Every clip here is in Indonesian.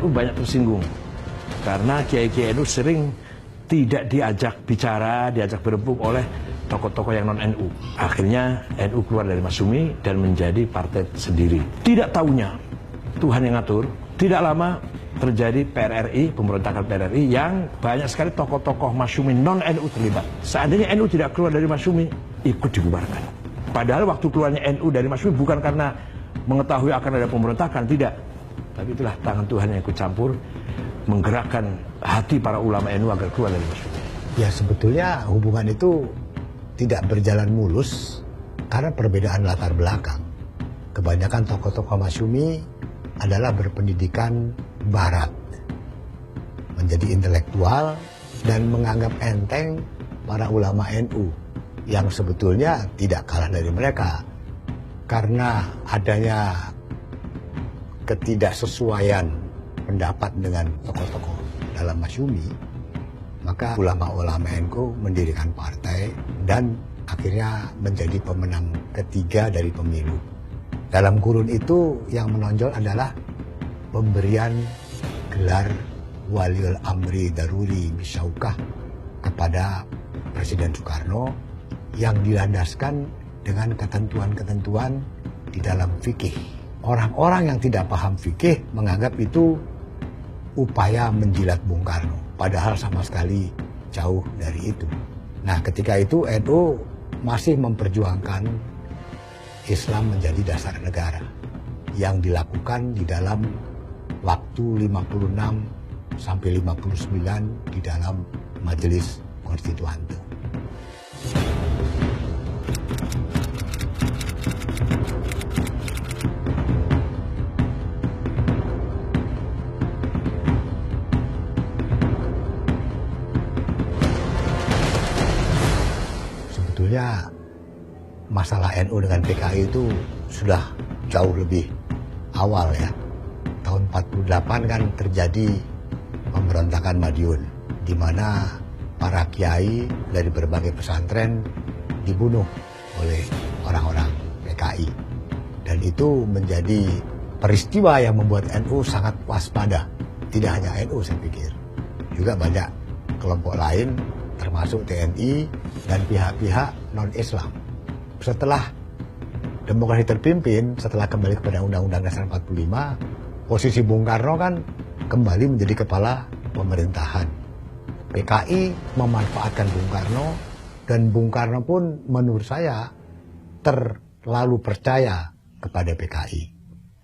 NU banyak tersinggung. Karena kiai-kiai NU sering tidak diajak bicara, diajak berembuk oleh tokoh-tokoh yang non-NU. Akhirnya NU keluar dari Masyumi dan menjadi partai sendiri. Tidak tahunya Tuhan yang ngatur, tidak lama terjadi PRRI, pemberontakan PRRI yang banyak sekali tokoh-tokoh Masyumi non-NU terlibat. Seandainya NU tidak keluar dari Masyumi, ikut dibubarkan. Padahal waktu keluarnya NU dari Masyumi bukan karena mengetahui akan ada pemberontakan, tidak. Tapi itulah tangan Tuhan yang ikut campur, menggerakkan hati para ulama NU agar keluar dari Masyumi. Ya sebetulnya hubungan itu tidak berjalan mulus karena perbedaan latar belakang. Kebanyakan tokoh-tokoh Masyumi adalah berpendidikan barat, menjadi intelektual dan menganggap enteng para ulama NU yang sebetulnya tidak kalah dari mereka. Karena adanya ketidaksesuaian pendapat dengan tokoh-tokoh dalam Masyumi, maka ulama-ulama NU mendirikan partai dan akhirnya menjadi pemenang ketiga dari pemilu. Dalam kurun itu yang menonjol adalah pemberian gelar Waliul Amri Daruri Bisyaukah kepada Presiden Soekarno yang dilandaskan dengan ketentuan-ketentuan di dalam fikih. Orang-orang yang tidak paham fikih menganggap itu upaya menjilat Bung Karno, padahal sama sekali jauh dari itu. Nah, ketika itu NU masih memperjuangkan Islam menjadi dasar negara yang dilakukan di dalam waktu 56 sampai 59 di dalam Majelis Konstituante. Sebetulnya masalah NU dengan PKI itu sudah jauh lebih awal ya. Tahun 48 kan terjadi pemberontakan Madiun, di mana para kiai dari berbagai pesantren dibunuh oleh orang-orang PKI. Dan itu menjadi peristiwa yang membuat NU sangat waspada. Tidak hanya NU saya pikir, juga banyak kelompok lain termasuk TNI dan pihak-pihak non-Islam. Setelah demokrasi terpimpin, setelah kembali kepada Undang-Undang Dasar 45, posisi Bung Karno kan kembali menjadi kepala pemerintahan. PKI memanfaatkan Bung Karno, dan Bung Karno pun menurut saya terlalu percaya kepada PKI.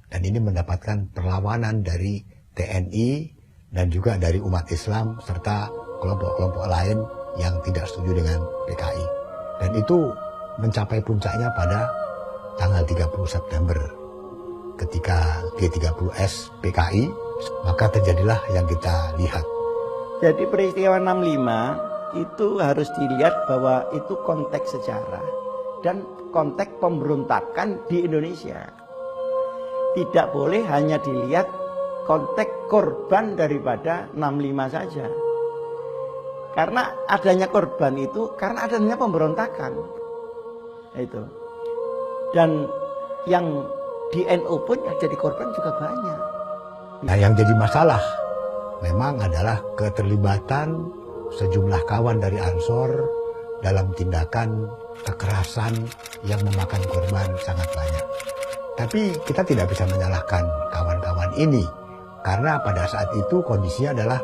Dan ini mendapatkan perlawanan dari TNI dan juga dari umat Islam serta kelompok-kelompok lain yang tidak setuju dengan PKI. Dan itu mencapai puncaknya pada tanggal 30 September ketika G30S PKI, maka terjadilah yang kita lihat. Jadi peristiwa 65 itu harus dilihat bahwa itu konteks sejarah dan konteks pemberontakan di Indonesia. Tidak boleh hanya dilihat konteks korban daripada 65 saja. Karena adanya korban itu karena adanya pemberontakan. Itu. Dan yang di NU pun yang jadi korban juga banyak. Nah, yang jadi masalah memang adalah keterlibatan sejumlah kawan dari Ansor dalam tindakan kekerasan yang memakan korban sangat banyak. Tapi kita tidak bisa menyalahkan kawan-kawan ini karena pada saat itu kondisinya adalah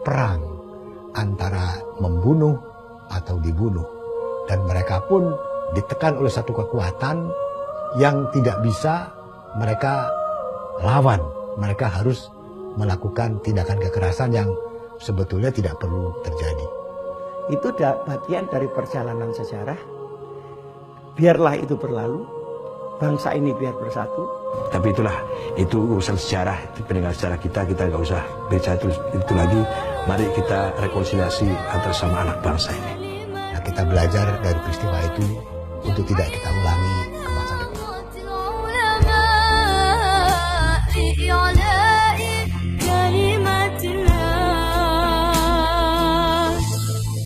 perang antara membunuh atau dibunuh, dan mereka pun ditekan oleh satu kekuatan yang tidak bisa mereka lawan. Mereka harus melakukan tindakan kekerasan yang sebetulnya tidak perlu terjadi. Itu bagian dari perjalanan sejarah. Biarlah itu berlalu, bangsa ini biar bersatu. Tapi itulah, itu urusan sejarah, itu peninggalan sejarah kita nggak usah baca itu lagi. Mari kita rekonsiliasi antara sama anak bangsa ini. Nah, kita belajar dari peristiwa itu untuk tidak kita